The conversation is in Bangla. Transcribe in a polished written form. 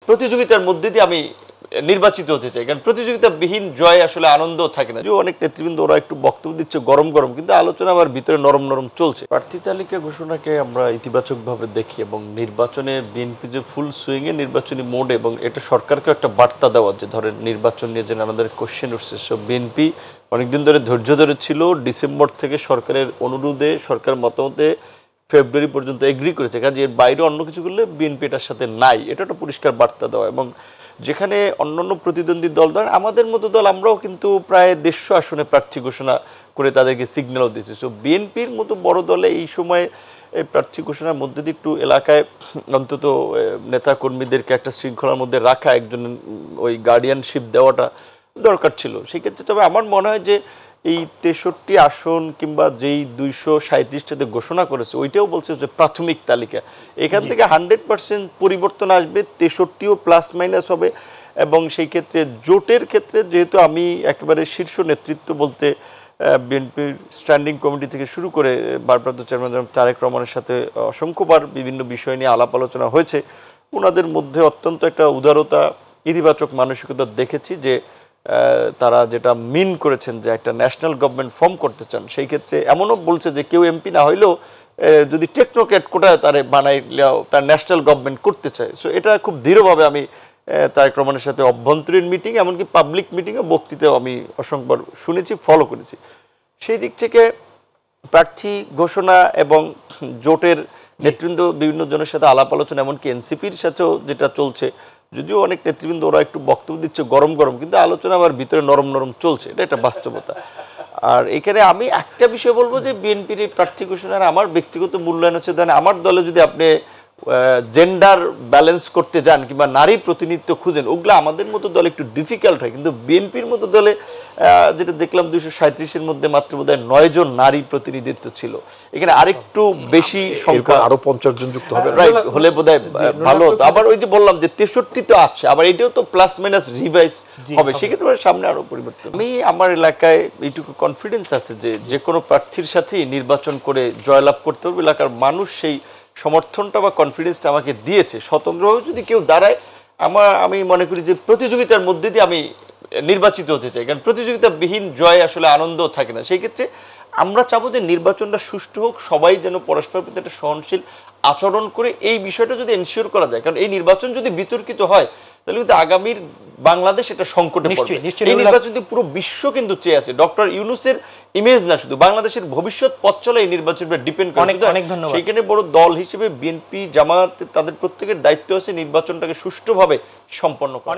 প্রতিযোগিতার মধ্যে দিয়ে আমি নির্বাচিত হতে চাই, কারণ প্রতিযোগিতাবিহীন জয় আসলে আনন্দ থাকে না। যে অনেক নেতৃবৃন্দ ওরা একটু বক্তব্য দিচ্ছে গরম গরম, কিন্তু আলোচনা আমার ভিতরে নরম নরম চলছে। প্রার্থী তালিকা ঘোষণাকে আমরা ইতিবাচকভাবে দেখি এবং নির্বাচনে বিএনপি যে ফুল সুইংয়ে নির্বাচনী মোড, এবং এটা সরকারকে একটা বার্তা দেওয়া যে ধরেন নির্বাচন নিয়ে যে নানাদের কোশ্চেন উঠছে, সব বিএনপি অনেকদিন ধরে ধৈর্য ধরে ছিল। ডিসেম্বর থেকে সরকারের অনুরোধে, সরকার মতামতে ফেব্রুয়ারি পর্যন্ত এগ্রি করেছে, কাজে এর বাইরে অন্য কিছু করলে বিএনপি এটার সাথে নাই, এটা একটা পরিষ্কার বার্তা দেওয়া। এবং যেখানে অন্যান্য প্রতিদ্বন্দ্বী দল ধরেন আমাদের মতো দল, আমরাও কিন্তু প্রায় 150 আসনে প্রার্থী ঘোষণা করে তাদেরকে সিগন্যালও দিয়েছি। সো বিএনপির মতো বড় দলে এই সময় এই প্রার্থী ঘোষণার মধ্যে দিয়ে একটু এলাকায় অন্তত নেতাকর্মীদেরকে একটা শৃঙ্খলার মধ্যে রাখা, একজন ওই গার্ডিয়ানশিপ দেওয়াটা দরকার ছিল সেক্ষেত্রে। তবে আমার মনে হয় যে এই 63 আসন কিংবা যেই 237টাতে ঘোষণা করেছে ওইটাও বলছে যে প্রাথমিক তালিকা, এখান থেকে 100% পরিবর্তন আসবে, 63ও প্লাস মাইনাস হবে। এবং সেই ক্ষেত্রে জোটের ক্ষেত্রে যেহেতু আমি একেবারে শীর্ষ নেতৃত্ব বলতে বিএনপির স্ট্যান্ডিং কমিটি থেকে শুরু করে ভারপ্রাপ্ত চেয়ারম্যান তারেক রহমানের সাথে অসংখ্যবার বিভিন্ন বিষয় নিয়ে আলাপ আলোচনা হয়েছে, ওনাদের মধ্যে অত্যন্ত একটা উদারতা, ইতিবাচক মানসিকতা দেখেছি যে তারা যেটা মিন করেছেন যে একটা ন্যাশনাল গভর্নমেন্ট ফর্ম করতে চান। সেই ক্ষেত্রে এমনও বলছে যে কেউ এমপি না হইলেও যদি টেকনোক্র্যাট কোটায় তারে বানাইলেও তার ন্যাশনাল গভর্নমেন্ট করতে চায়। সো এটা খুব দৃঢ়ভাবে আমি তারেক রহমানের সাথে অভ্যন্তরীণ মিটিং, এমনকি পাবলিক মিটিংয়ে বক্তৃতাও আমি অসংখ্যবার শুনেছি, ফলো করেছি। সেই দিক থেকে প্রার্থী ঘোষণা এবং জোটের নেতৃবৃন্দ বিভিন্ন জনের সাথে আলাপ আলোচনা, এমনকি এনসিপির সাথেও যেটা চলছে, যদিও অনেক নেতৃবৃন্দ ওরা একটু বক্তব্য দিচ্ছে গরম গরম, কিন্তু আলোচনা আমার ভিতরে নরম নরম চলছে, এটা একটা বাস্তবতা। আর এখানে আমি একটা বিষয় বলবো যে বিএনপির এই প্রার্থী ঘোষণার আমার ব্যক্তিগত মূল্যায়ন হচ্ছে, ধরেন আমার দলে যদি আপনি জেন্ডার ব্যালেন্স করতে যান কিংবা নারী প্রতিনিধিত্ব খুঁজেন, ওগুলো আমাদের মতো দলে একটু ডিফিকাল্ট হয়, কিন্তু বিএনপির মতো দলে যেটা দেখলাম 237-এর মধ্যে মাত্র বোধহয় 9 জন নারী প্রতিনিধিত্ব ছিল। এখানে আরেকটু বেশি সংখ্যা, আরো 50 জন যুক্ত হবে হলে বোধহয় ভালো হতো। আবার ওই যে বললাম যে 63 তো আছে, আবার এটাও তো প্লাস মাইনাস রিভাইজ হবে, সেক্ষেত্রে সামনে আরো পরিবর্তন। আমি আমার এলাকায় এইটুকু কনফিডেন্স আছে যে যে কোনো প্রার্থীর সাথেই নির্বাচন করে জয়লাভ করতে হবে। এলাকার মানুষ সেই সমর্থনটা বা কনফিডেন্সটা আমাকে দিয়েছে। স্বতন্ত্রভাবে যদি কেউ দাঁড়ায়, আমি মনে করি যে প্রতিযোগিতার মধ্যে দিয়ে আমি নির্বাচিত হতে চাই, কারণ প্রতিযোগিতাবিহীন জয় আসলে আনন্দ থাকে না। সেই ক্ষেত্রে আমরা চাবো যে নির্বাচনটা সুষ্ঠু হোক, সবাই যেন পরস্পরের প্রতি একটা সহনশীল আচরণ করে এই বিষয়টা যদি এনশিওর করা যায়, কারণ এই নির্বাচন যদি বিতর্কিত হয় তাহলে কিন্তু আগামীর বাংলাদেশ এটা সংকটে পড়বে। এই নির্বাচন পুরো বিশ্ব কিন্তু চেয়ে আছে, ডক্টর ইউনূসের ইমেজ না, শুধু বাংলাদেশের ভবিষ্যৎ পথ চলা এই নির্বাচনের উপর ডিপেন্ড করে। সেইখানে বড় দল হিসেবে বিএনপি, জামায়াত, তাদের প্রত্যেকের দায়িত্ব আছে নির্বাচনটাকে সুষ্ঠুভাবে সম্পন্ন করা।